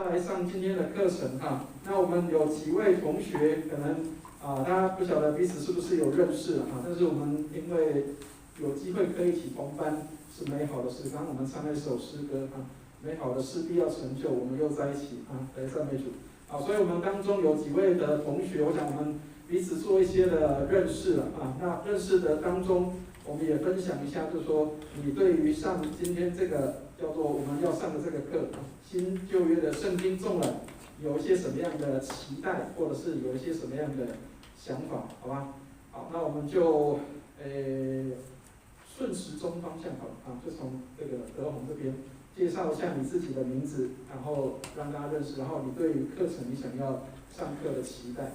来上今天的课程哈。那我们有几位同学可能大家不晓得彼此是不是有认识哈，但是我们因为有机会可以一起同班，是美好的事。刚刚我们唱了一首诗歌哈，美好的事必要成就，我们又在一起啊，来赞美主。好，所以我们当中有几位的同学，我想我们彼此做一些的认识了啊。那认识的当中，我们也分享一下，就是说你对于上今天这个叫做我们要上的这个课，新旧约的圣经纵览，有一些什么样的期待，或者是有一些什么样的想法，好吧？好，那我们就顺时钟方向好了啊，就从这个德宏这边介绍一下你自己的名字，然后让大家认识，然后你对于课程你想要上课的期待。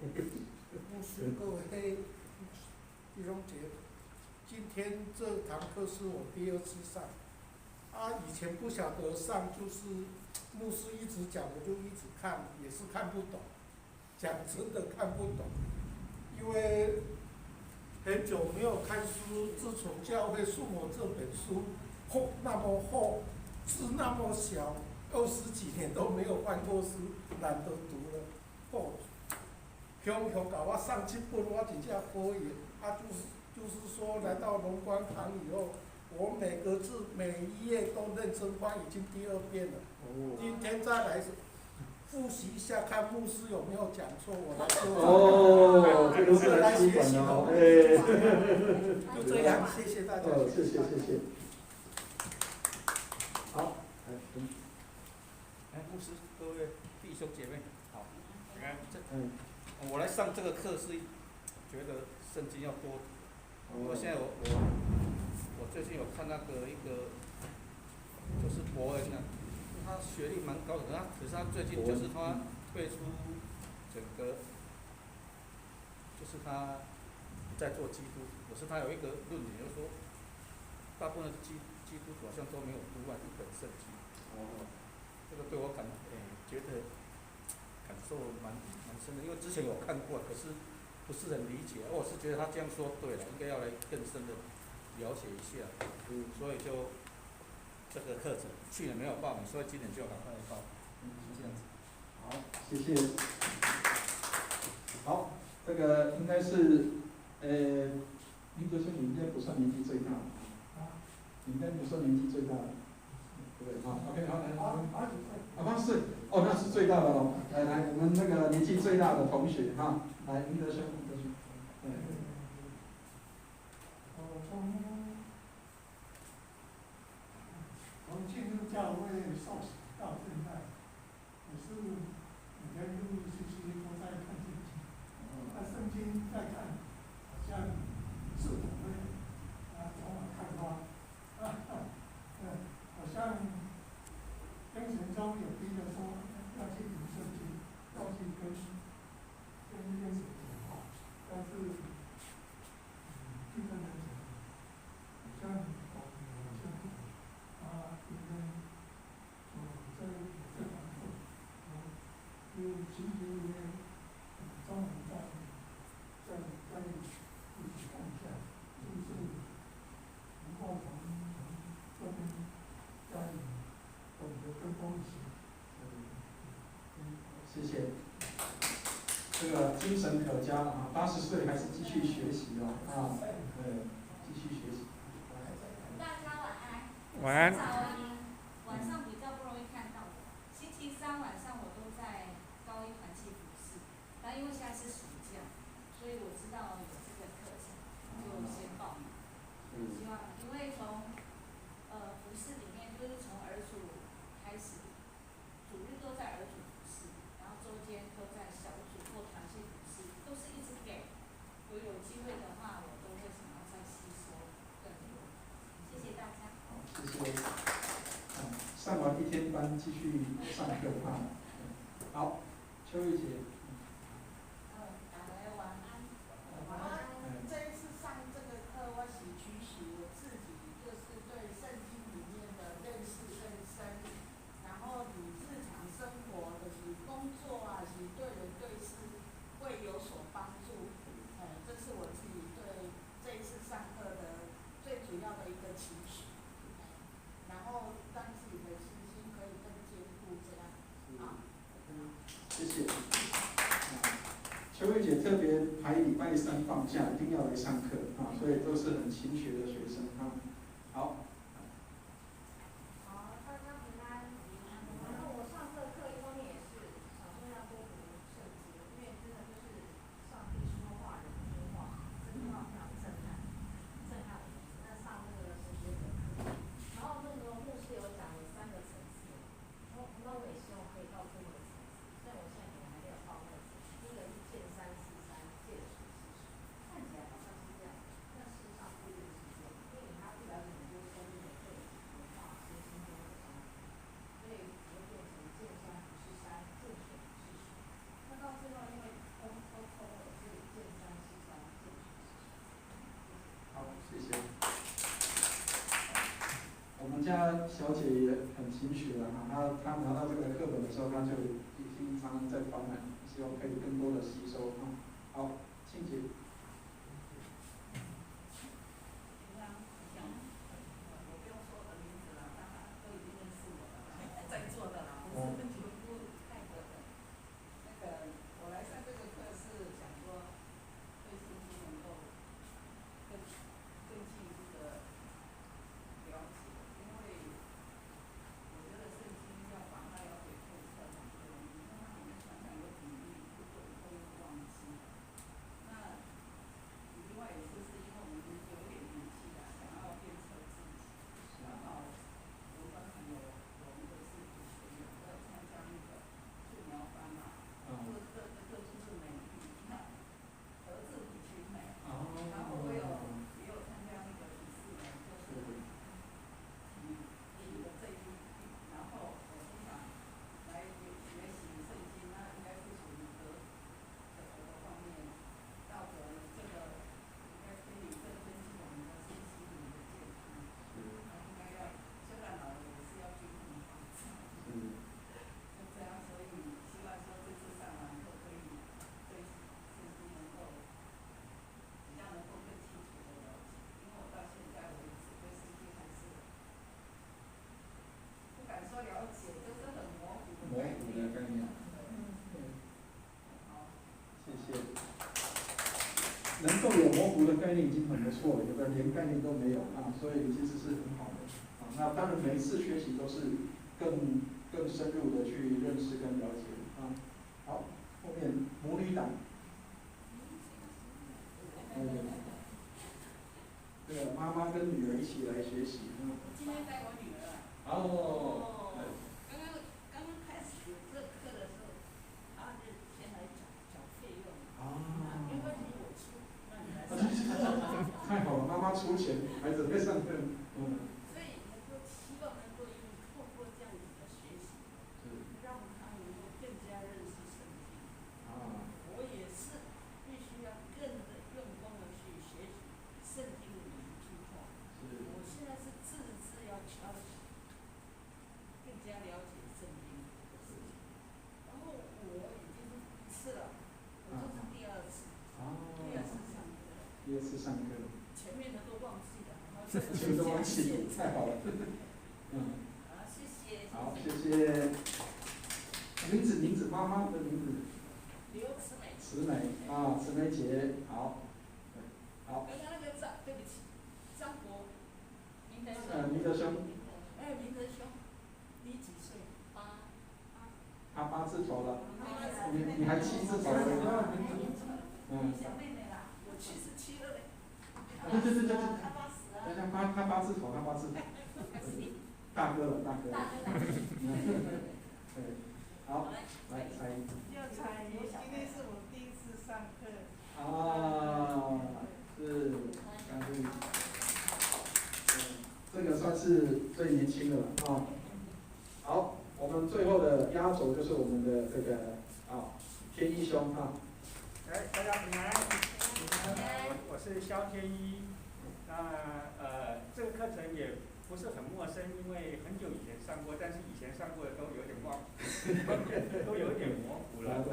牧师，各位弟兄姐，今天这堂课是我第二次上，以前不晓得上，就是牧师一直讲，我就一直看，也是看不懂，讲真的看不懂，因为很久没有看书，自从教会送我这本书，厚那么厚，字那么小，20几年都没有换过书，懒得读了，恐搞我上去本我真正可以，就是说来到龙光堂以后，我每个字每一页都认真翻，已经第2遍了。今天再来复习一下，看牧师有没有讲错，我来说。这个是来学习的哦，就这样，谢谢大家。谢谢。好，牧师，各位弟兄姐妹，好，我来上这个课是觉得圣经要多。现在我最近有看那个一个就是伯恩啊，他学历蛮高的，可是他最近就是他退出整个，就是他在做基督，可是他有一个论点，就是说，大部分的基督徒好像都没有读完一本圣经。这个对我觉得感受蛮深的，因为之前有看过，可是不是很理解。我是觉得他这样说对了，应该要来更深的了解一下。所以就这个课程去年没有报名，所以今年就要赶快来报。这样子。好，谢谢。好，这个应该是林德兄，你应该不算年纪最大的你应该不算年纪最大的。对，好 ，OK， 好，来，80岁，那是最大的喽。来，我们那个年纪最大的同学哈，来，林德兄，从进入教会受洗到现在，也是每天陆陆续续都在看圣经。圣经在看，好像是否会总有看花。好像精神中有逼着说要去读圣经，要去跟耶稣讲话，但是听他们讲，好像应该这堂课，就星期里面专门再一起看一下，就是能够从这边再懂得跟风一些。谢谢。这个精神可嘉啊，80岁还是继续学习哦啊，对，继续学习。大家晚安。晚安。晚上比较不容易看到我。星期3晚上我都在高一团契服侍，但因为现在是暑假，所以我知道有这个课程，就先报名。希望因为从服侍里面就是从儿组开始，主日都在儿组服侍，然后周间都在小组或团契服侍，都是一直给。有机会的话，我都会想要再吸收更多。谢谢大家。好，谢谢。上完1天班，继续上课啊。好，邱玉姐。大家晚安。这一次上这个课，我是取我自己就是对圣经里面的认识更深，然后你日常生活就是工作啊，是对人对事会有所帮助。这是我自己对这一次上课的最主要的一个期许。然后，但是拜三放假一定要来上课啊，所以都是很勤学的学生啊。好。好，大家平安。然后我上这课一方面也是想说要多读圣经，因为真的就是上帝说话，人说话，这句话非常震撼我。那上那个神学的课，然后那个牧师有讲有3个层次，那我也希望可以到这个层次，虽然我现在可能还没有到那个层次。第一个是见山是山，见水是水，看起来好像是这样，但事实上不一定是这样，因为他不了解很多生命的背景文化、跟心中的想法，所以就会变成见山不是山，见水不是水。那到最后，因为通了，所以见山是山，见水是水。好，谢谢。我们家小姐也很勤学了哈，她拿到这个课本的时候，她就已经常常在翻了，希望可以更多的吸收啊。好，庆姐。我不用说我的名字了，大家都已经认识我了，在座的啦，不是全部泰国的。那个我来上这个课是想说，对圣经能够更进一步的了解，因为我觉得圣经要把它了解透彻很不容易，因为它好像常常有比喻，不过以后又忘记了。那另外也是因为我们有点年纪了，想要鞭策自己，然后我刚才有一个是主学员要参加那个素描班嘛，这就是美育，那德智体群美，然后也有参加那个体适能，就是体育的这一，然后我就想来学习圣经，那应该是属于德方面，道德这个应该可以更增进我们的身心灵的健康，应该要虽然老了也是要均衡发展。就这样，所以希望说这次上完课可以对圣经能够比较能够更清楚的了解，因为我到现在为止对圣经还是不敢说了解，就是很模糊的概念。好，谢谢。能够有模糊的概念已经很不错了，有的连概念都没有啊，所以其实是很好的啊。那当然每一次学习都是更深入的去认识跟了解啊。好，后面母女档，这个妈妈跟女儿一起来学习。今天带我女儿。哦。刚刚开始这课的时候，然后就先来缴费用。没关系，我出，那你来上。太好了，妈妈出钱，孩子在上课。所以能够希望能够透过这样子的学习，让他能够更加认识圣经。我也是必须要更的用功的去学习圣经的每一句话。我现在是字要敲起，更加了解圣经的事情。然后我已经是了，我这是第二次上课。第二次上课。前面的都忘记了，然后前面都忘记了，太好了。好，谢谢。好，谢谢。名字，妈妈的名字。刘慈美。慈美啊，慈美姐，好。好。刚刚那个对不起，张国。明德兄。明德兄，你几岁？8。他8字头了。你还7字头了。小妹妹啦，我77了嘞。对。他80啊。他8字头。大哥了。对，好，来彩英。叫彩英，今天是我第一次上课。是，感谢。这个算是最年轻的了啊。好，我们最后的压轴就是我们的这个天一兄啊。大家平安。我是肖天一。那这个课程也不是很陌生，因为很久以前上过，但是以前上过的都有点忘，都有点模糊了。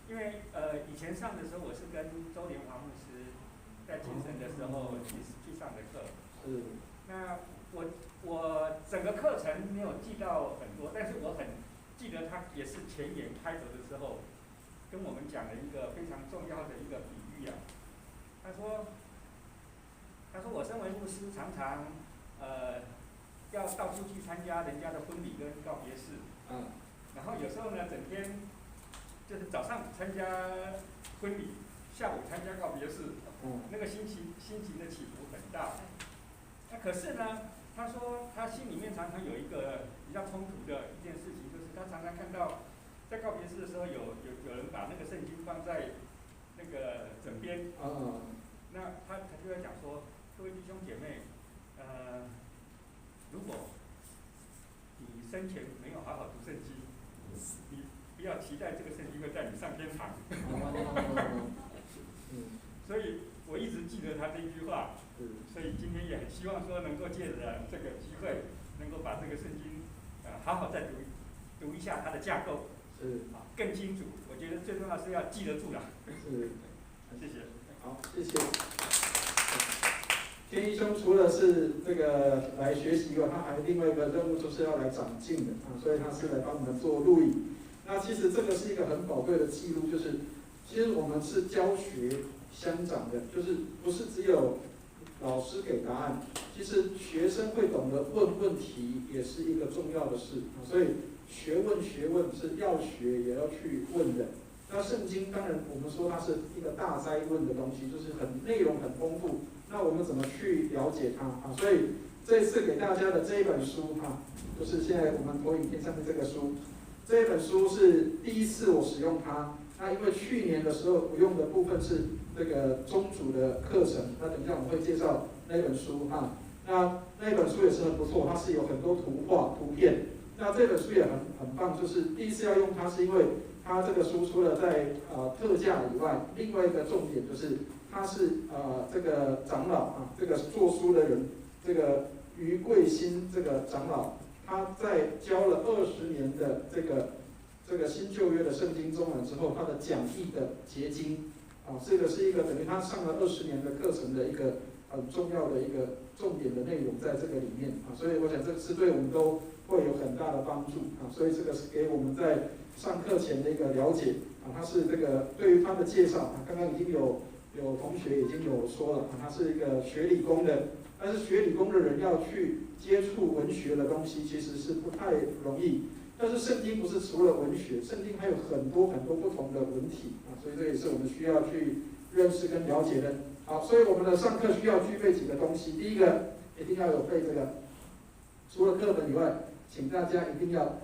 因为以前上的时候，我是跟周连华牧师在精神的时候去上的课。那我整个课程没有记到很多，但是我很记得他也是前言开头的时候，跟我们讲了一个非常重要的一个比喻。喻啊。他说我身为牧师，常常要到处去参加人家的婚礼跟告别式，然后有时候呢，整天就是早上参加婚礼，下午参加告别式，那个心情的起伏很大。那可是呢，他说他心里面常常有一个比较冲突的一件事情，就是他常常看到在告别式的时候有人把那个圣经放在那个枕边，那他就在讲说，各位弟兄姐妹，如果你生前没有好好读圣经，你不要期待这个圣经会带你上天堂。所以我一直记得他这句话，所以今天也很希望说能够借着这个机会，能够把这个圣经好好再读一下它的架构，更清楚。我觉得最重要是要记得住了。谢谢。好，谢谢。天一兄除了是这个来学习以外，他还另外一个任务就是要来长进的所以他是来帮我们做录影。那其实这个是一个很宝贵的记录，就是其实我们是教学相长的，就是不是只有老师给答案，其实学生会懂得问问题也是一个重要的事所以学问是要学也要去问的。那圣经当然我们说它是一个大哉问的东西，就是内容很丰富。那我们怎么去了解它所以这次给大家的这一本书就是现在我们投影片上面这个书，这一本书是第一次我使用它。那因为去年的时候我用的部分是这个宗主的课程，那等一下我们会介绍那本书那本书也是很不错，它是有很多图画图片。那这本书也很棒，就是第一次要用它是因为它这个书除了在特价以外，另外一个重点就是它是这个长老这个做书的人，这个于贵新这个长老，他在教了20年的这个新旧约的圣经中文之后，他的讲义的结晶这个是一个等于他上了20年的课程的一个很重要的一个重点的内容在这个里面所以我想这是对我们都会有很大的帮助所以这个是给我们在上课前的一个了解他是这个对于他的介绍刚刚已经有同学已经有说了他是一个学理工的，但是学理工的人要去接触文学的东西其实是不太容易。但是圣经不是除了文学，圣经还有很多不同的文体所以这也是我们需要去认识跟了解的。好，所以我们的上课需要具备几个东西。第一个，一定要有背这个，除了课本以外，请大家一定要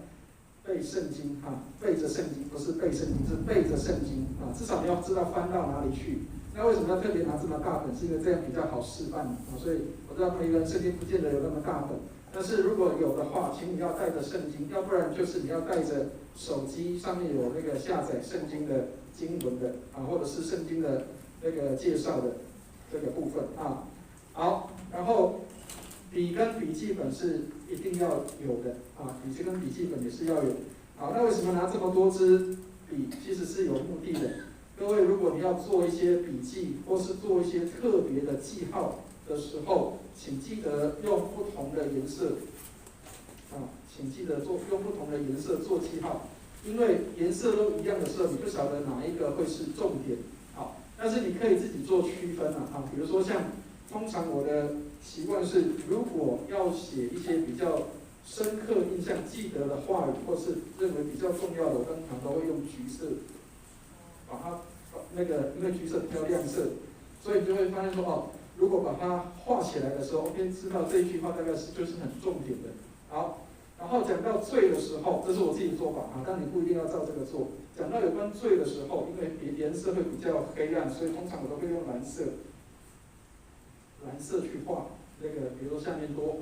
背圣经背着圣经，不是背圣经，是背着圣经至少你要知道翻到哪里去。那为什么要特别拿这么大本？是因为这样比较好示范所以我知道每个人圣经不见得有那么大本。但是如果有的话，请你要带着圣经，要不然就是你要带着手机上面有那个下载圣经的经文的或者是圣经的那个介绍的这个部分好，然后笔跟笔记本是一定要有的笔跟笔记本也是要有。好，那为什么拿这么多支笔？其实是有目的的。各位，如果你要做一些笔记或是做一些特别的记号的时候，请记得用不同的颜色请记得用不同的颜色做记号，因为颜色都一样的时候，你不晓得哪一个会是重点。好，但是你可以自己做区分比如说像通常我的习惯是，如果要写一些比较深刻印象记得的话语，或是认为比较重要的，我通常都会用橘色，把它因为橘色比较亮色，所以你就会发现说如果把它画起来的时候，知道这一句话大概就是很重点的。好，然后讲到罪的时候，这是我自己的做法但你不一定要照这个做。讲到有关罪的时候，因为颜色会比较黑暗，所以通常我都会用蓝色去画比如说下面多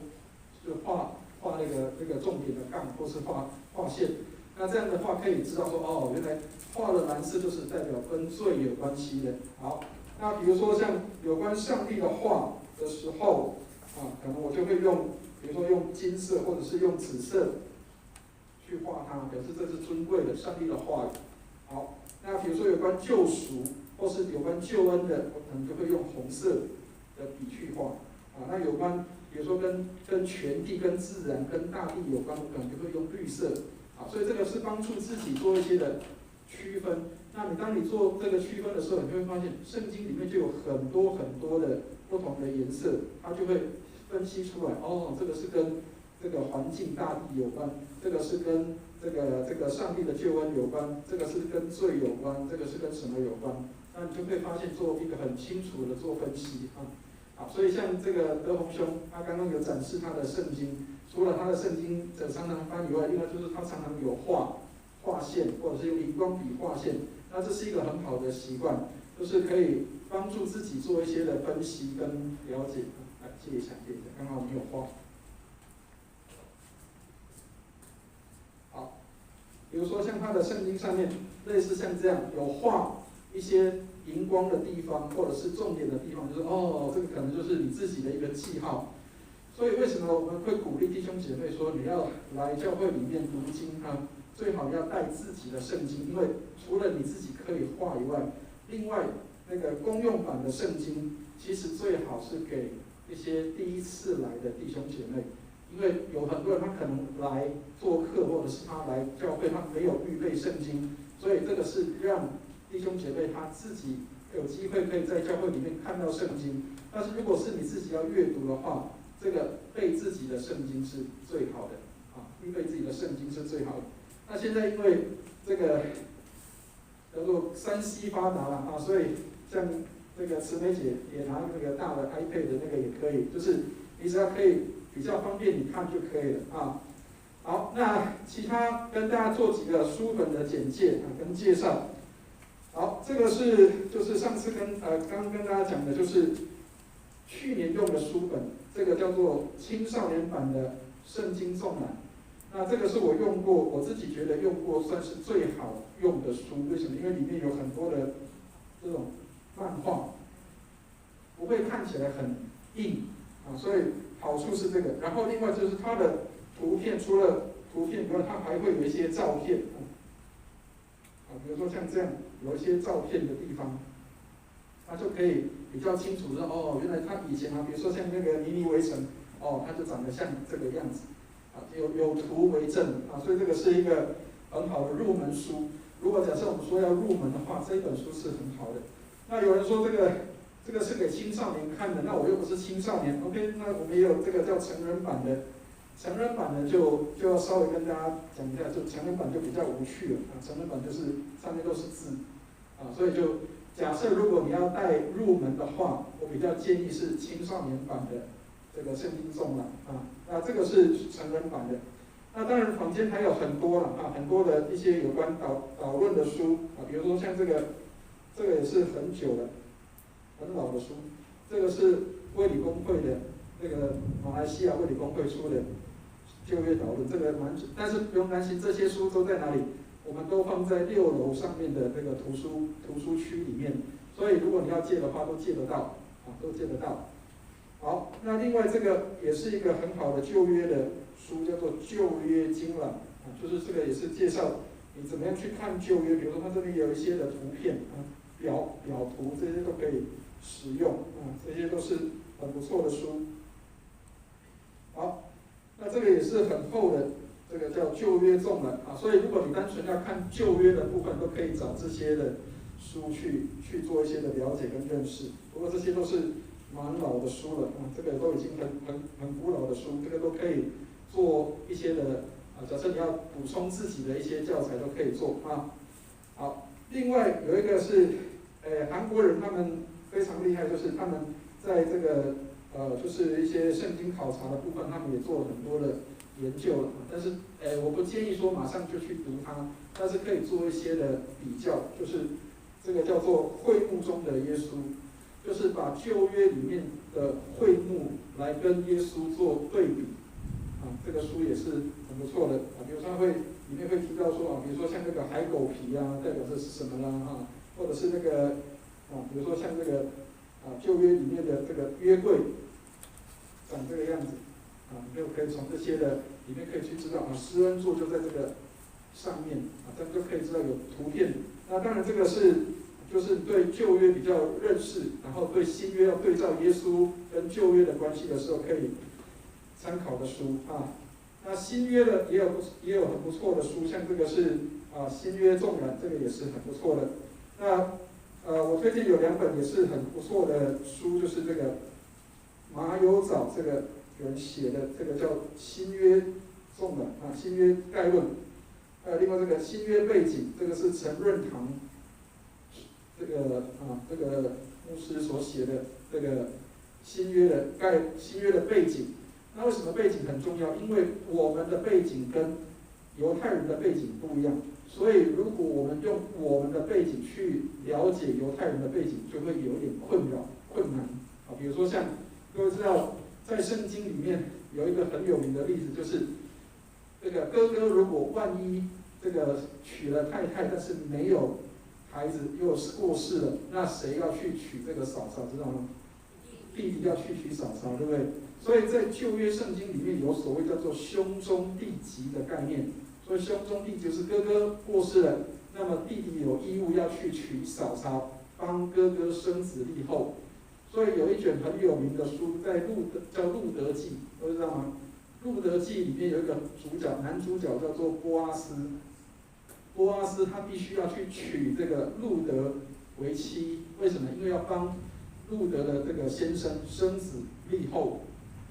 就画那个重点的杠，或是画线。那这样的话可以知道说原来画了蓝色就是代表跟罪有关系的。好，那比如说像有关上帝的话的时候可能我就会用，比如说用金色或者是用紫色去画它，表示这是尊贵的上帝的话语。好，那比如说有关救赎或是有关救恩的，我可能就会用红色的笔去画那有关比如说跟全地、跟自然、跟大地有关，我可能就会用绿色。所以这个是帮助自己做一些的区分。那当你做这个区分的时候，你就会发现圣经里面就有很多很多的不同的颜色，它就会分析出来，哦，这个是跟这个环境大地有关，这个是跟这个上帝的救恩有关，这个是跟罪有关，这个是跟什么有关？那你就可以发现做一个很清楚的做分析啊。好，所以像这个德宏兄，他刚刚有展示他的圣经，除了他的圣经常常翻以外，另外就是他常常有画线，或者是用荧光笔画线。那这是一个很好的习惯，就是可以帮助自己做一些的分析跟了解。来，借一下，刚好你有画。好，比如说像他的圣经上面，类似像这样有画一些荧光的地方，或者是重点的地方，就是哦，这个可能就是你自己的一个记号。所以为什么我们会鼓励弟兄姐妹说，你要来教会里面读经啊？最好要带自己的圣经，因为除了你自己可以画以外，另外那个公用版的圣经，其实最好是给一些第一次来的弟兄姐妹，因为有很多人他可能来做客，或者是他来教会，他没有预备圣经，所以这个是让弟兄姐妹他自己有机会可以在教会里面看到圣经。但是如果是你自己要阅读的话，这个背自己的圣经是最好的啊，预备自己的圣经是最好的。那现在因为这个叫做3C 发达了啊，所以像这个慈美姐也拿那个大的 iPad 的那个也可以，就是你只要可以比较方便你看就可以了啊。好，那其他跟大家做几个书本的简介啊跟介绍。好，这个就是上次刚跟大家讲的，就是去年用的书本，这个叫做青少年版的圣经纵览。那这个是我用过，我自己觉得用过算是最好用的书。为什么？因为里面有很多的这种漫画，不会看起来很硬啊，所以好处是这个。然后另外就是它的图片，除了图片以外，它还会有一些照片啊，比如说像这样有一些照片的地方，它就可以比较清楚说，哦，原来它以前啊，比如说像那个尼尼微城，哦，它就长得像这个样子。有图为证啊，所以这个是一个很好的入门书。如果假设我们说要入门的话，这一本书是很好的。那有人说这个是给青少年看的，那我又不是青少年 ，OK？ 那我们也有这个叫成人版的，成人版的就要稍微跟大家讲一下，就成人版就比较无趣了啊，成人版就是上面都是字啊，所以就假设如果你要带入门的话，我比较建议是青少年版的。这个圣经纵览啊，那这个是成人版的。那当然坊间还有很多了啊，很多的一些有关导论的书啊，比如说像这个也是很久了，很老的书。这个是卫理公会的那个马来西亚卫理公会出的旧约导论，这个蛮久，但是不用担心，这些书都在哪里？我们都放在6楼上面的那个图书区里面，所以如果你要借的话，都借得到啊，都借得到。好，那另外这个也是一个很好的旧约的书，叫做《旧约经览》啊，就是这个也是介绍你怎么样去看旧约，比如说它这边有一些的图片啊、表图，这些都可以使用啊，这些都是很不错的书。好，那这个也是很厚的，这个叫旧约纵览啊，所以如果你单纯要看旧约的部分，都可以找这些的书去做一些的了解跟认识。不过这些都是蛮老的书了啊，这个都已经很古老的书，这个都可以做一些的啊。假设你要补充自己的一些教材，都可以做啊。好，另外有一个是，韩国人他们非常厉害，就是他们在这个就是一些圣经考察的部分，他们也做了很多的研究了。但是我不建议说马上就去读它，但是可以做一些的比较，就是这个叫做会幕中的耶稣。就是把旧约里面的会幕来跟耶稣做对比，啊，这个书也是很不错的啊。比如说里面会提到说啊，比如说像那个海狗皮啊，代表这是什么啦啊，或者是那个啊，比如说像这个啊旧约里面的这个约柜长这个样子啊，你就可以从这些的里面可以去知道啊，施恩座就在这个上面啊，这样就可以知道有图片。那当然这个就是对旧约比较认识，然后对新约要对照耶稣跟旧约的关系的时候，可以参考的书啊。那新约的也有很不错的书，像这个是新约纵览这个也是很不错的。那我推荐有2本也是很不错的书，就是这个马友早这个有人写的这个叫新约纵览新约概论，还有另外这个新约背景，这个是陈润堂这个牧师所写的这个新约的背景。那为什么背景很重要？因为我们的背景跟犹太人的背景不一样，所以如果我们用我们的背景去了解犹太人的背景，就会有点困难。比如说像各位知道，在圣经里面有一个很有名的例子，就是这个哥哥如果万一这个娶了太太，但是没有孩子又过世了，那谁要去娶这个嫂嫂，知道吗？弟弟要去娶嫂嫂，对不对？所以在旧约圣经里面有所谓叫做兄终弟及的概念，所以兄终弟就是哥哥过世了，那么弟弟有义务要去娶嫂嫂，帮哥哥生子立后。所以有一卷很有名的书，叫《路德记》，都知道吗？《路德记》里面有一个男主角叫做波阿斯，波阿斯他必须要去娶这个路德为妻，为什么？因为要帮路德的这个先生生子立后。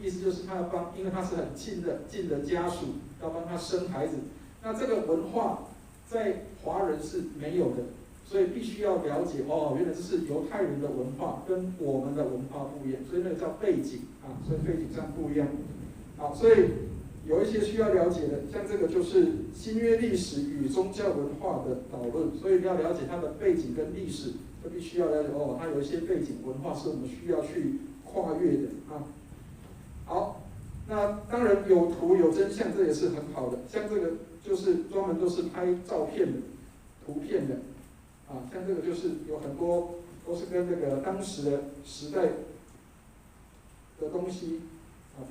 意思就是他要帮，因为他是很近的家属，要帮他生孩子。那这个文化在华人是没有的，所以必须要了解原来这是犹太人的文化，跟我们的文化不一样，所以那个叫背景所以背景上不一样。好，所以有一些需要了解的，像这个就是新约历史与宗教文化的导论，所以你要了解它的背景跟历史，就必须要了解它有一些背景文化是我们需要去跨越的好，那当然有图有真相，这也是很好的。像这个就是专门都是拍照片的、图片的，像这个就是有很多都是跟这个当时的时代的东西，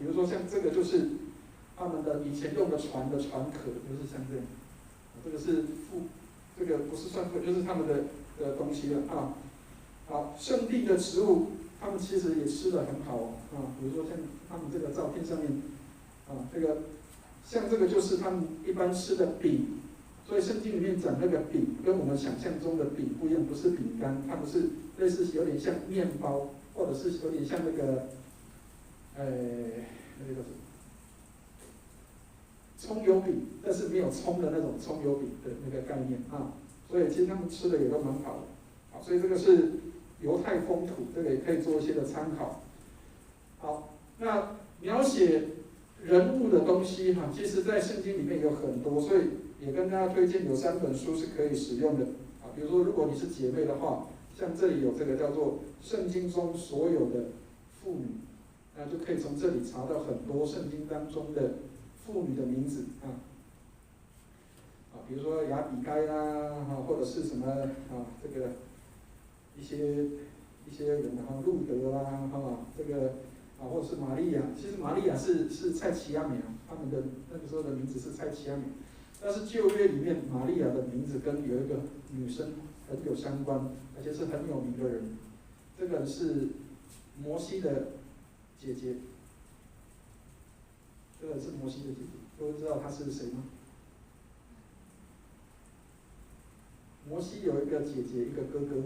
比如说像这个就是他们的以前用的船的船壳，就是像这样，这个是这个不是算客，就是他们的东西了好，圣地的食物。他们其实也吃得很好比如说像他们这个照片上面这个像这个就是他们一般吃的饼，所以圣经里面讲那个饼跟我们想象中的饼不一样，不是饼干，它们是类似有点像面包，或者是有点像那个那个叫什么葱油饼，但是没有葱的那种葱油饼的那个概念所以其实他们吃的也都蛮好的所以这个是犹太风土，这个也可以做一些的参考。好，那描写人物的东西其实在圣经里面有很多，所以也跟大家推荐有3本书是可以使用的比如说如果你是姐妹的话，像这里有这个叫做圣经中所有的妇女，那就可以从这里查到很多圣经当中的妇女的名字比如说亚比该啦或者是什么这个一些人路德啦这个或者是玛利亚，其实玛利亚是蔡奇亚美他们的那个时候的名字是蔡奇亚美，但是旧约里面玛利亚的名字跟有一个女生很有相关，而且是很有名的人，这个是摩西的姐姐，这个是摩西的姐姐，各位知道她是谁吗？摩西有一个姐姐，一个哥哥，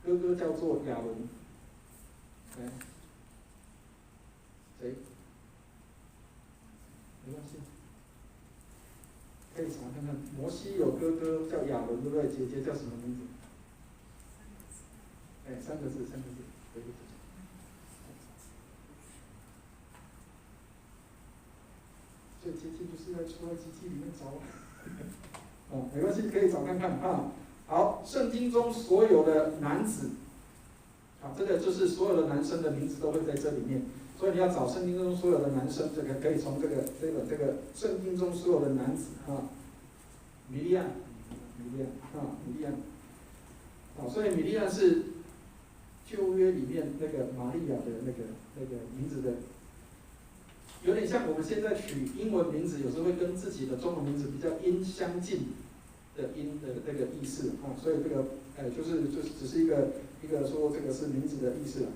哥哥叫做亚伦，谁？没关系，可以查看看。摩西有哥哥叫亚伦，对不对？姐姐叫什么名字？3个字，对。最接近就是在出埃及记里面找。没关系，可以找看看好，圣经中所有的男子，这个就是所有的男生的名字都会在这里面，所以你要找圣经中所有的男生，这个可以从这个圣经中所有的男子米利暗，所以米利暗是旧约里面那个玛利亚的那个名字的。有点像我们现在取英文名字，有时候会跟自己的中文名字比较音相近的音的那个意思所以这个就是只是一个说这个是名字的意思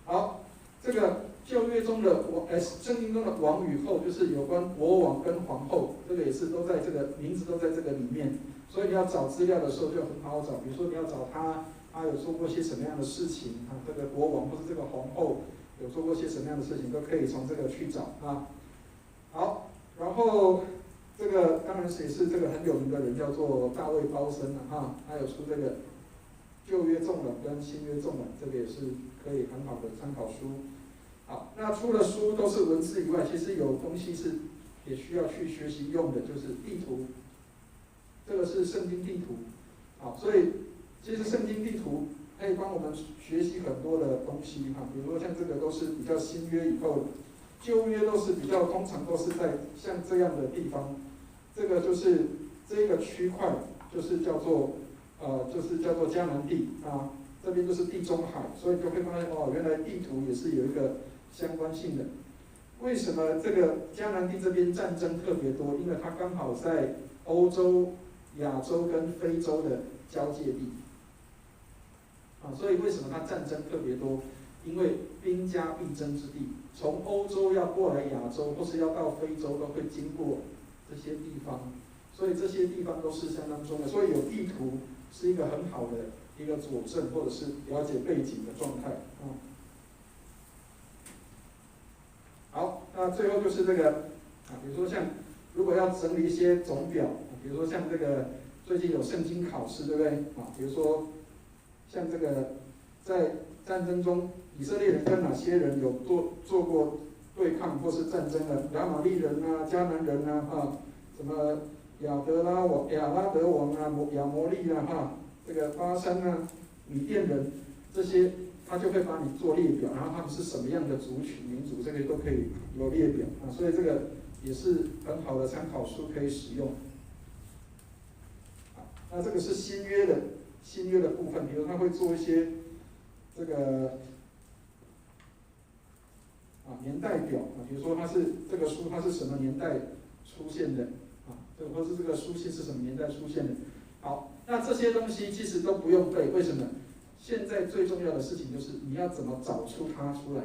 好，这个旧约中的圣经中的王与后，就是有关国王跟皇后，这个也是都在这个名字都在这个里面。所以你要找资料的时候就很好找，比如说你要找他有做过些什么样的事情啊，这个国王或者这个皇后有做过些什么样的事情，都可以从这个去找啊。好，然后这个当然也是这个很有名的人，叫做大卫包森他有出这个旧约众人跟新约众人，这个也是可以很好的参考书。好，那除了书都是文字以外，其实有东西是也需要去学习用的，就是地图。这个是圣经地图，好，所以其实圣经地图可以帮我们学习很多的东西比如说像这个都是比较新约以后的，旧约都是通常都是在像这样的地方，这个就是这个区块就是叫做迦南地这边就是地中海，所以就会发现原来地图也是有一个相关性的。为什么这个迦南地这边战争特别多？因为它刚好在欧洲、亚洲跟非洲的交界地所以为什么它战争特别多？因为兵家必争之地，从欧洲要过来亚洲，或是要到非洲，都会经过这些地方，所以这些地方都是相当重要。所以有地图是一个很好的一个佐证，或者是了解背景的状态好，那最后就是这个比如说像如果要整理一些总表，比如说像这个最近有圣经考试，对不对比如说像这个在战争中，以色列人跟哪些人有做过对抗或是战争的？亚玛利人迦南人什么亚拉德王亚摩利这个巴珊米甸人，这些他就会帮你做列表，然后他们是什么样的族群民族，这个都可以有列表所以这个也是很好的参考书可以使用。那这个是新约的部分，比如他会做一些这个年代表比如说这个书它是什么年代出现的或是这个书信是什么年代出现的。好，那这些东西其实都不用背，为什么？现在最重要的事情就是你要怎么找出它出来。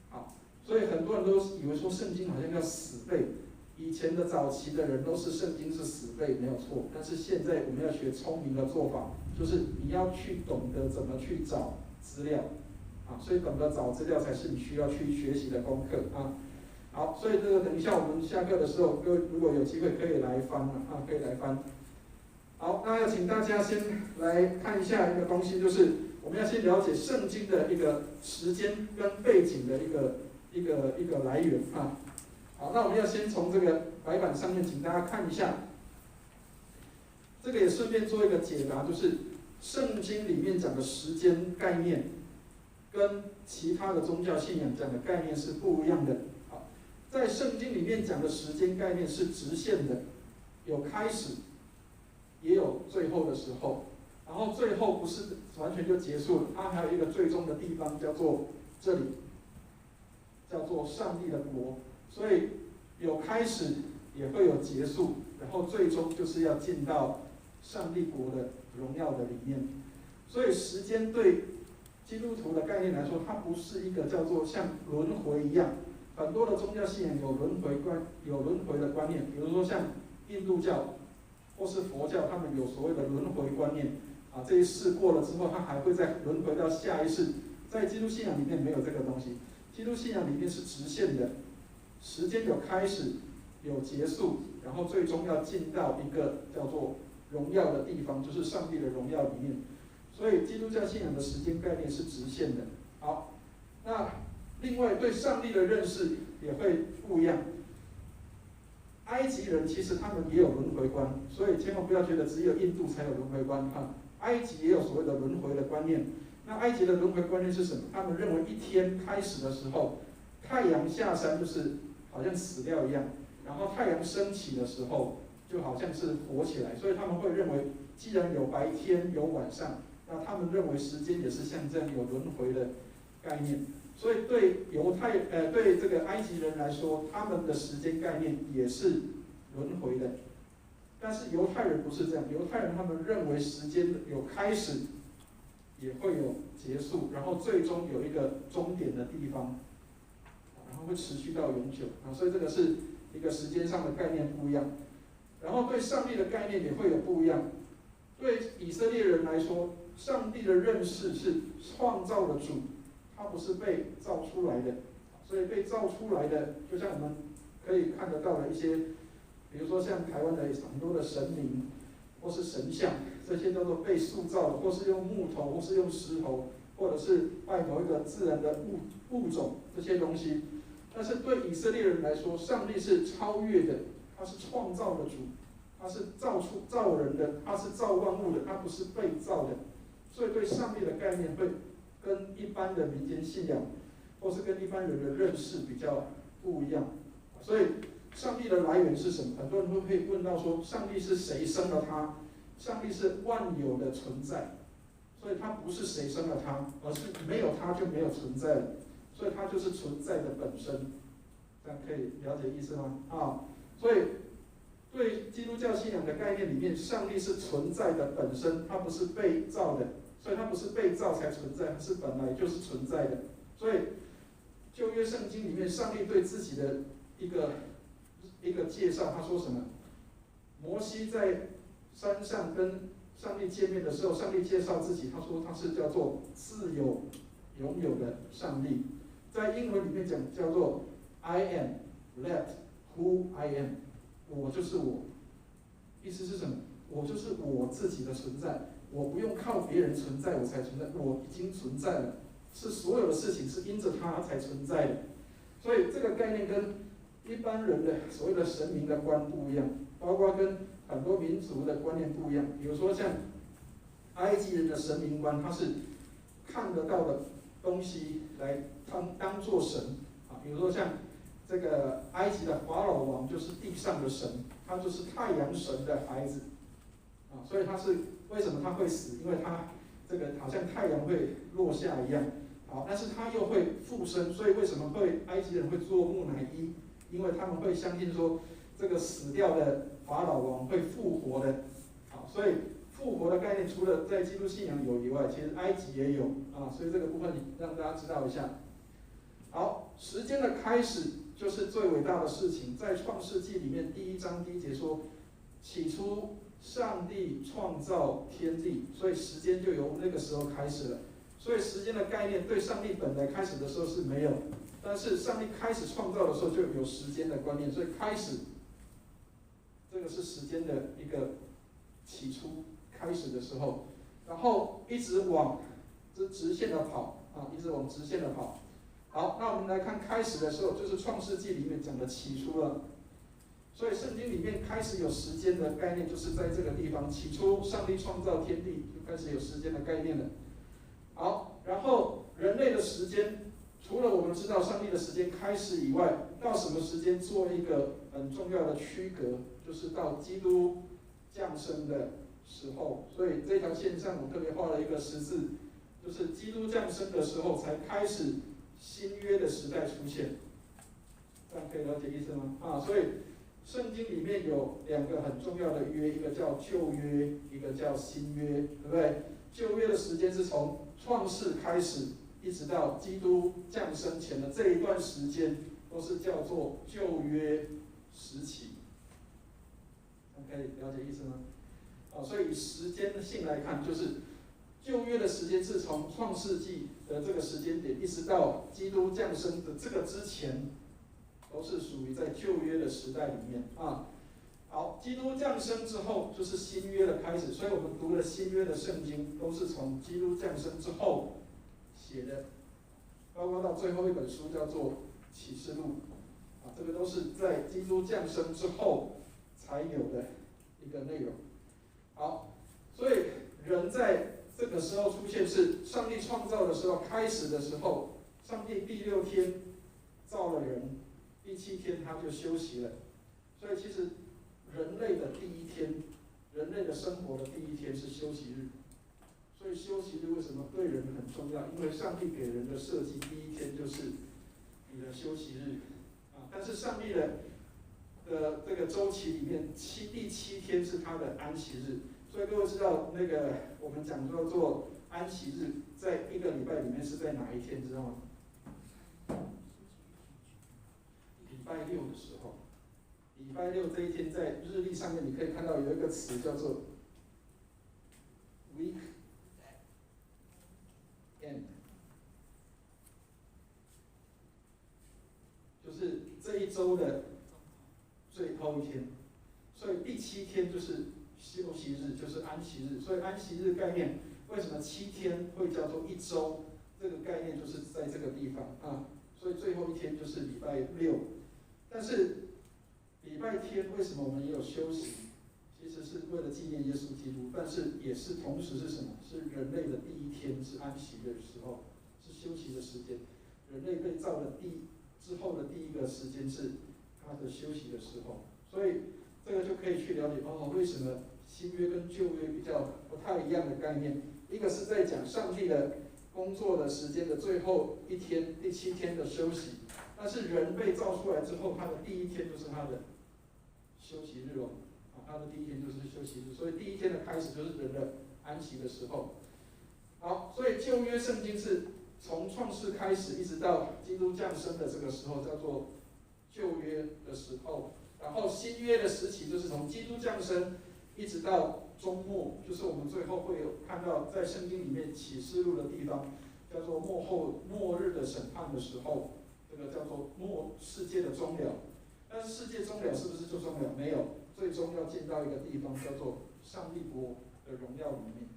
好，所以很多人都以为说圣经好像要死背，以前的早期的人都是圣经是死背没有错，但是现在我们要学聪明的做法，就是你要去懂得怎么去找资料所以懂得找资料才是你需要去学习的功课好，所以这个等一下我们下课的时候，各位如果有机会可以来翻可以来翻。好，那要请大家先来看一下一个东西，就是我们要先了解圣经的一个时间跟背景的一个来源好，那我们要先从这个白板上面，请大家看一下，这个也顺便做一个解答，就是圣经里面讲的时间概念，跟其他的宗教信仰讲的概念是不一样的。好，在圣经里面讲的时间概念是直线的，有开始，也有最后的时候，然后最后不是完全就结束了，它还有一个最终的地方叫做这里，叫做上帝的国。所以有开始也会有结束，然后最终就是要进到上帝国的荣耀的里面。所以时间对基督徒的概念来说，它不是一个叫做像轮回一样，很多的宗教信仰有轮回的观念，比如说像印度教或是佛教，他们有所谓的轮回观念这一世过了之后，它还会再轮回到下一世。在基督信仰里面没有这个东西，基督信仰里面是直线的。时间有开始，有结束，然后最终要进到一个叫做荣耀的地方，就是上帝的荣耀里面。所以基督教信仰的时间概念是直线的。好，那另外对上帝的认识也会不一样。埃及人其实他们也有轮回观，所以千万不要觉得只有印度才有轮回观埃及也有所谓的轮回的观念。那埃及的轮回观念是什么？他们认为一天开始的时候，太阳下山就是好像死掉一样，然后太阳升起的时候就好像是活起来，所以他们会认为，既然有白天有晚上，那他们认为时间也是像这样有轮回的概念。所以对对这个埃及人来说，他们的时间概念也是轮回的。但是犹太人不是这样，犹太人他们认为时间有开始，也会有结束，然后最终有一个终点的地方。然后会持续到永久啊，所以这个是一个时间上的概念不一样。然后对上帝的概念也会有不一样。对以色列人来说，上帝的认识是创造的主，他不是被造出来的。所以被造出来的，就像我们可以看得到的一些，比如说像台湾的很多的神明或是神像，这些叫做被塑造的，或是用木头，或是用石头，或者是拜某一个自然的物种这些东西。但是对以色列人来说，上帝是超越的，他是创造的主，他是造人的，他是造万物的，他不是被造的。所以对上帝的概念会跟一般的民间信仰，或是跟一般人的认识比较不一样。所以上帝的来源是什么？很多人会问到说，上帝是谁生了他？上帝是万有的存在，所以他不是谁生了他，而是没有他就没有存在了，所以他就是存在的本身。这样可以了解意思吗？所以对基督教信仰的概念里面，上帝是存在的本身，他不是被造的，所以他不是被造才存在，他是本来就是存在的。所以旧约圣经里面，上帝对自己的一个介绍，他说什么？摩西在山上跟上帝见面的时候，上帝介绍自己，他说他是叫做自有永有的上帝。在英文里面讲叫做 I am that who I am， 我就是我。意思是什么？我就是我自己的存在，我不用靠别人存在我才存在，我已经存在了，是所有的事情是因着他才存在的。所以这个概念跟一般人的所谓的神明的观不一样，包括跟很多民族的观念不一样。比如说像埃及人的神明观，他是看得到的东西来当作神啊，比如说像这个埃及的法老王就是地上的神，他就是太阳神的孩子啊，所以他是为什么他会死？因为他这个好像太阳会落下一样。好，但是他又会复生，所以为什么埃及人会做木乃伊？因为他们会相信说，这个死掉的法老王会复活的。好，所以复活的概念除了在基督信仰有以外，其实埃及也有啊，所以这个部分让大家知道一下。好，时间的开始就是最伟大的事情，在创世纪里面1章1节说，起初上帝创造天地，所以时间就由那个时候开始了。所以时间的概念对上帝本来开始的时候是没有，但是上帝开始创造的时候就有时间的观念，所以开始这个是时间的一个起初开始的时候，然后一直往直线的跑啊，一直往直线的跑。好，那我们来看开始的时候，就是创世纪里面讲的起初了。所以圣经里面开始有时间的概念，就是在这个地方，起初上帝创造天地，就开始有时间的概念了。好，然后人类的时间，除了我们知道上帝的时间开始以外，到什么时间做一个很重要的区隔，就是到基督降生的时候。所以这条线上我特别画了一个十字，就是基督降生的时候才开始新约的时代出现。这样可以了解意思吗？所以圣经里面有2个很重要的约，一个叫旧约，一个叫新约，对不对？旧约的时间是从创世开始，一直到基督降生前的这一段时间，都是叫做旧约时期。可以了解意思吗？所以以时间性来看，就是旧约的时间是从创世纪的这个时间点，一直到基督降生的这个之前，都是属于在旧约的时代里面啊。好，基督降生之后就是新约的开始，所以我们读了新约的圣经都是从基督降生之后写的，包括到最后一本书叫做启示录啊，这个都是在基督降生之后才有的一个内容。好，所以人在这个时候出现是上帝创造的时候开始的时候，上帝第6天造了人，第7天他就休息了，所以其实人类的第1天，人类的生活的第1天是休息日。所以休息日为什么对人很重要？因为上帝给人的设计，第1天就是你的休息日啊。但是上帝的这个周期里面，第7天是他的安息日。所以各位知道那个我们讲叫做安息日，在1个礼拜里面是在哪一天，知道吗？礼拜六的时候，礼拜六这一天在日历上面你可以看到有一个词叫做 weekend， 就是这一周的最后一天，所以第7天就是休息日，就是安息日。所以安息日概念，为什么7天会叫做1周？这个概念就是在这个地方啊。所以最后一天就是礼拜六，但是礼拜天为什么我们也有休息？其实是为了纪念耶稣基督，但是也是同时是什么？是人类的第一天，是安息的时候，是休息的时间。人类被造的之后的第一个时间是他的休息的时候，所以这个就可以去了解为什么新约跟旧约比较不太一样的概念。一个是在讲上帝的工作的时间的最后一天，第7天的休息，但是人被造出来之后，他的第一天就是他的休息日哦，他的第一天就是休息日，所以第一天的开始就是人的安息的时候。好，所以旧约圣经是从创世开始，一直到基督降生的这个时候，叫做旧约的时候。然后新约的时期就是从基督降生一直到终末，就是我们最后会有看到在圣经里面启示录的地方，叫做末日的审判的时候，这个叫做世界的终了。但是世界终了是不是就终了？没有，最终要进到一个地方叫做上帝国的荣耀里面。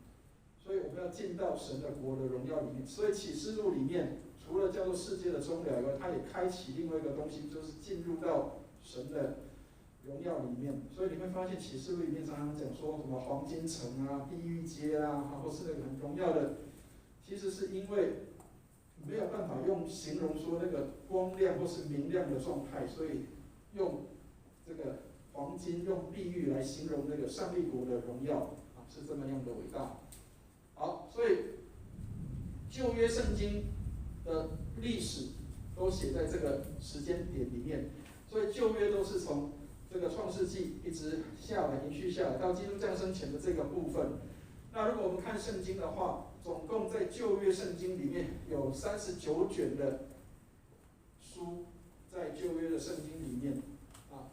所以我们要进到神的国的荣耀里面。所以启示录里面除了叫做世界的终了以外，它也开启另外一个东西，就是进入到神的荣耀里面。所以你会发现启示录里面常常讲说什么黄金城啊、地狱街啊，或是那个很荣耀的，其实是因为没有办法用形容说那个光亮或是明亮的状态，所以用这个黄金、用地狱来形容那个上帝国的荣耀是这么样的伟大。好，所以旧约圣经的历史都写在这个时间点里面，所以旧约都是从这个创世纪一直下来延续下来到基督降生前的这个部分。那如果我们看圣经的话，总共在旧约圣经里面有39卷的书在旧约的圣经里面啊，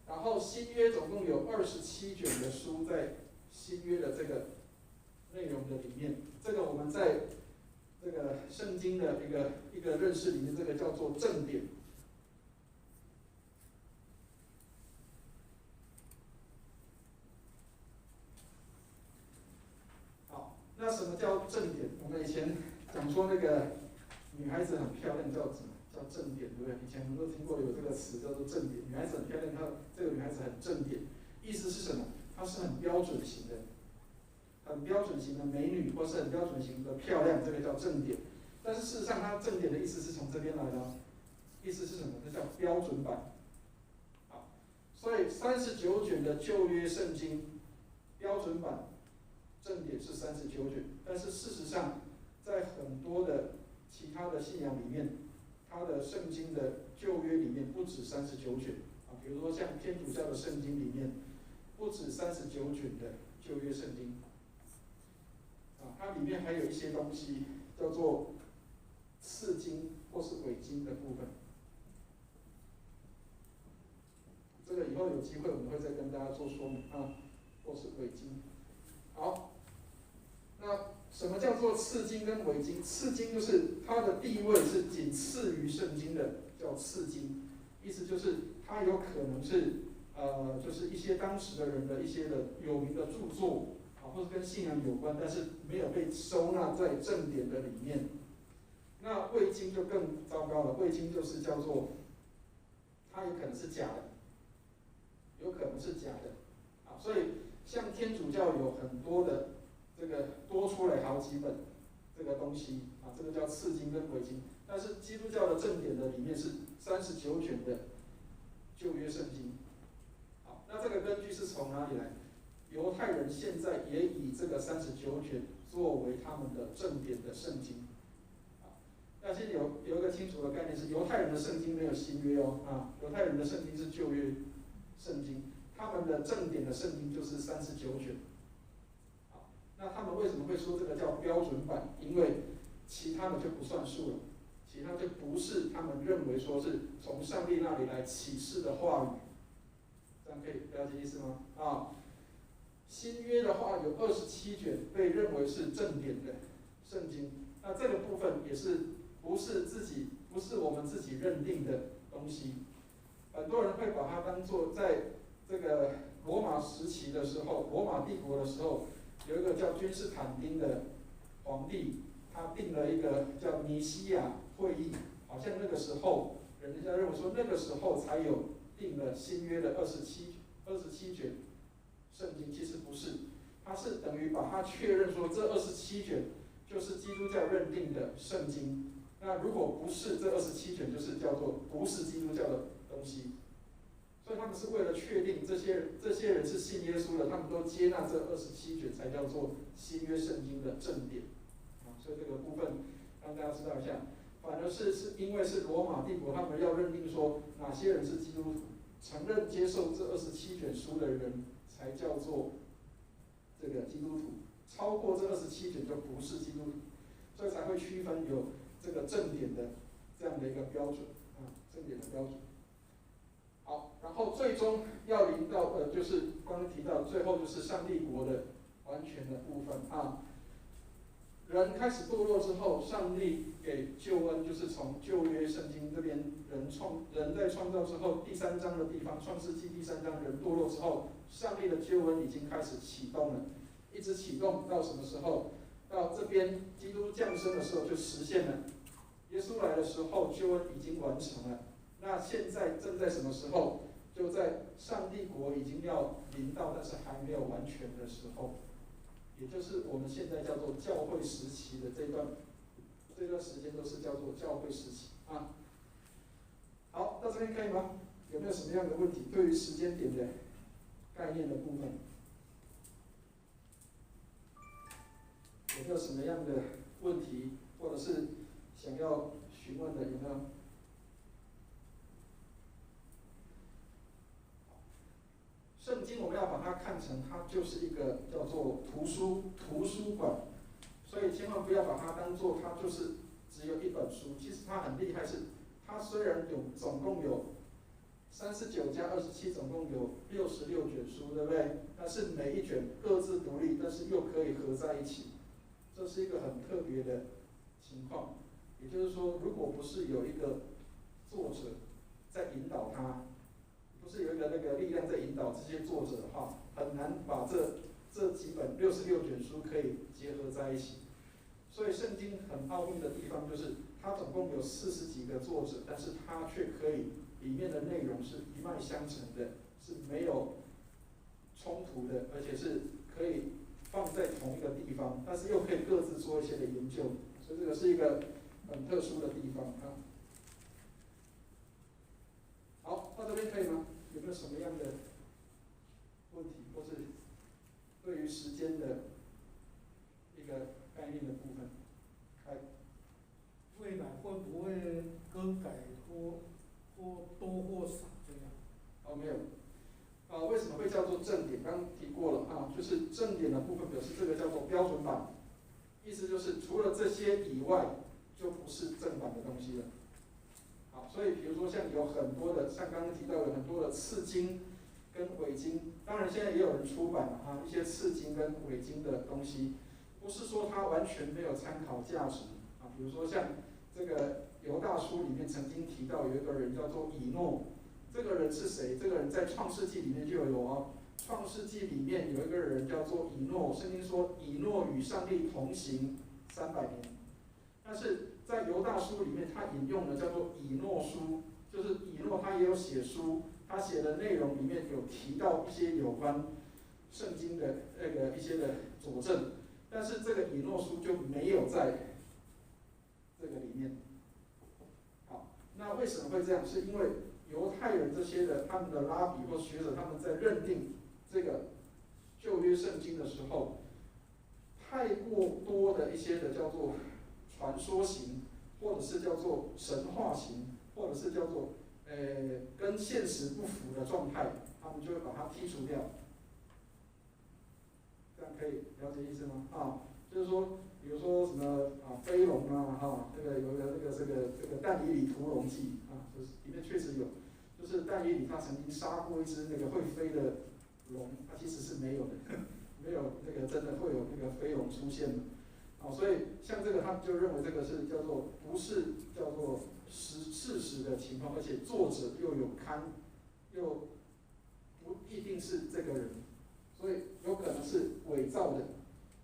然后新约总共有27卷的书在新约的这个内容的里面。这个我们在这个圣经的一个认识里面，这个叫做正典。好，那什么叫正典？我们以前讲说那个女孩子很漂亮叫什么？叫正典，对不对？以前我们都听过有这个词叫做正典。女孩子很漂亮，这个女孩子很正典，意思是什么？她是很标准型的。很标准型的美女，或是很标准型的漂亮，这个叫正典。但是事实上，它正典的意思是从这边来的，意思是什么？这叫标准版。好，所以39卷的旧约圣经标准版正典是39卷，但是事实上，在很多的其他的信仰里面，它的圣经的旧约里面不止39卷啊，比如说像天主教的圣经里面不止39卷的旧约圣经。它里面还有一些东西叫做次经或是伪经的部分，这个以后有机会我们会再跟大家做说明啊，或是伪经。好，那什么叫做次经跟伪经？次经就是它的地位是仅次于圣经的，叫次经，意思就是它有可能是就是一些当时的人的一些的有名的著作。或者跟信仰有关，但是没有被收纳在正典的里面。那伪经就更糟糕了，伪经就是叫做，它有可能是假的，有可能是假的，所以像天主教有很多的这个多出来好几本这个东西这个叫次经跟伪经。但是基督教的正典的里面是39卷的旧约圣经。好，那这个根据是从哪里来？犹太人现在也以这个39卷作为他们的正典的圣经。要先有一个清楚的概念是，犹太人的圣经没有新约犹太人的圣经是旧约圣经，他们的正典的圣经就是39卷。那他们为什么会说这个叫标准版？因为其他的就不算数了，其他就不是他们认为说是从上帝那里来启示的话语，这样可以了解意思吗？新约的话有27卷被认为是正典的圣经，那这个部分也是不是我们自己认定的东西，很多人会把它当作在这个罗马时期的时候，罗马帝国的时候，有一个叫君士坦丁的皇帝，他定了一个叫尼西亚会议，好像那个时候人家认为说那个时候才有定了新约的27卷圣经，其实不是，它是等于把它确认说这27卷就是基督教认定的圣经。那如果不是这27卷，就是叫做不是基督教的东西。所以他们是为了确定这些人是信耶稣的，他们都接纳这27卷才叫做新约圣经的正典。所以这个部分让大家知道一下。反而是因为是罗马帝国，他们要认定说哪些人是基督徒，承认接受这27卷书的人才叫做这个基督徒，超过这27卷就不是基督徒，所以才会区分有这个正典的这样的一个标准正典的标准。好，然后最终要临到就是刚刚提到最后就是上帝国的完全的部分人开始堕落之后，上帝给救恩，就是从旧约圣经这边人在创造之后第3章的地方，创世纪第3章人堕落之后，上帝的救恩已经开始启动了，一直启动到什么时候？到这边基督降生的时候就实现了，耶稣来的时候救恩已经完成了。那现在正在什么时候？就在上帝国已经要临到，但是还没有完全的时候。也就是我们现在叫做教会时期的这段时间都是叫做教会时期好，到这边可以吗？有没有什么样的问题？对于时间点的概念的部分，有没有什么样的问题，或者是想要询问的？有没有？圣经我们要把它看成，它就是一个叫做图书馆，所以千万不要把它当做它就是只有一本书。其实它很厉害，是它虽然总共有39加27，总共有66卷书，对不对？但是每一卷各自独立，但是又可以合在一起，这是一个很特别的情况。也就是说，如果不是有一个作者在引导它，不是有一个那个力量在引导这些作者的话，很难把这几本66卷书可以结合在一起。所以圣经很奥秘的地方就是，它总共有40几个作者，但是它却可以里面的内容是一脉相承的，是没有冲突的，而且是可以放在同一个地方，但是又可以各自做一些的研究，所以这个是一个很特殊的地方好，到这边可以吗？有没有什么样的问题，或是对于时间的一个概念的部分？未来会不会更改或多或少这样？没有。为什么会叫做正典？刚刚提过了就是正典的部分表示这个叫做标准版，意思就是除了这些以外，就不是正版的东西了。好，所以比如说像有很多的，像刚刚提到有很多的次经跟伪经，当然现在也有人出版了一些次经跟伪经的东西，不是说它完全没有参考价值比如说像这个犹大书里面曾经提到有一个人叫做以诺，这个人是谁？这个人在创世纪里面就有创世纪里面有一个人叫做以诺，圣经说以诺与上帝同行300年，但是在犹大书里面，他引用的叫做以诺书，就是以诺他也有写书，他写的内容里面有提到一些有关圣经的一些的佐证，但是这个以诺书就没有在这个里面。好，那为什么会这样？是因为犹太人这些的他们的拉比或学者，他们在认定这个旧约圣经的时候，太过多的一些的叫做传说型，或者是叫做神话型，或者是叫做跟现实不符的状态，他们就会把它剔除掉。这样可以了解意思吗？就是说比如说什么飞龙啊，这个有个这个但以理屠龙记啊，就是里面确实有，就是但以理他曾经杀过一只那个会飞的龙，它其实是没有的，没有那个真的会有那个飞龙出现的。所以像这个，他们就认为这个是叫做不是叫做事实的情况，而且作者又又不一定是这个人，所以有可能是伪造的，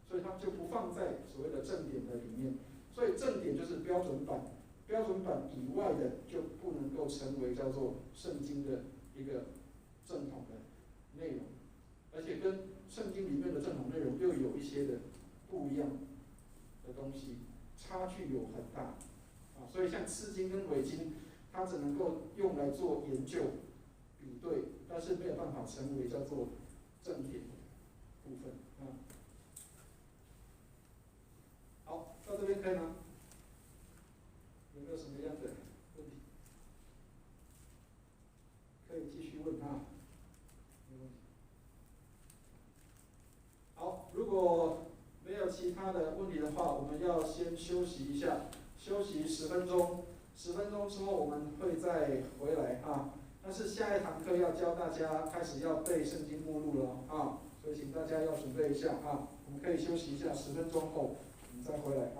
所以他们就不放在所谓的正典的里面。所以正典就是标准版，标准版以外的就不能够成为叫做圣经的一个正统的内容，而且跟圣经里面的正统内容又有一些的不一样的东西，差距有很大所以像次经跟伪经，它只能够用来做研究比对，但是没有办法成为叫做正典的部分好，到这边可以吗？有没有什么样的问题？可以继续问啊，没问题。好，如果没有其他的问题的话，我们要先休息一下，休息10分钟。10分钟之后我们会再回来但是下一堂课要教大家开始要背圣经目录了所以请大家要准备一下我们可以休息一下，10分钟后我们再回来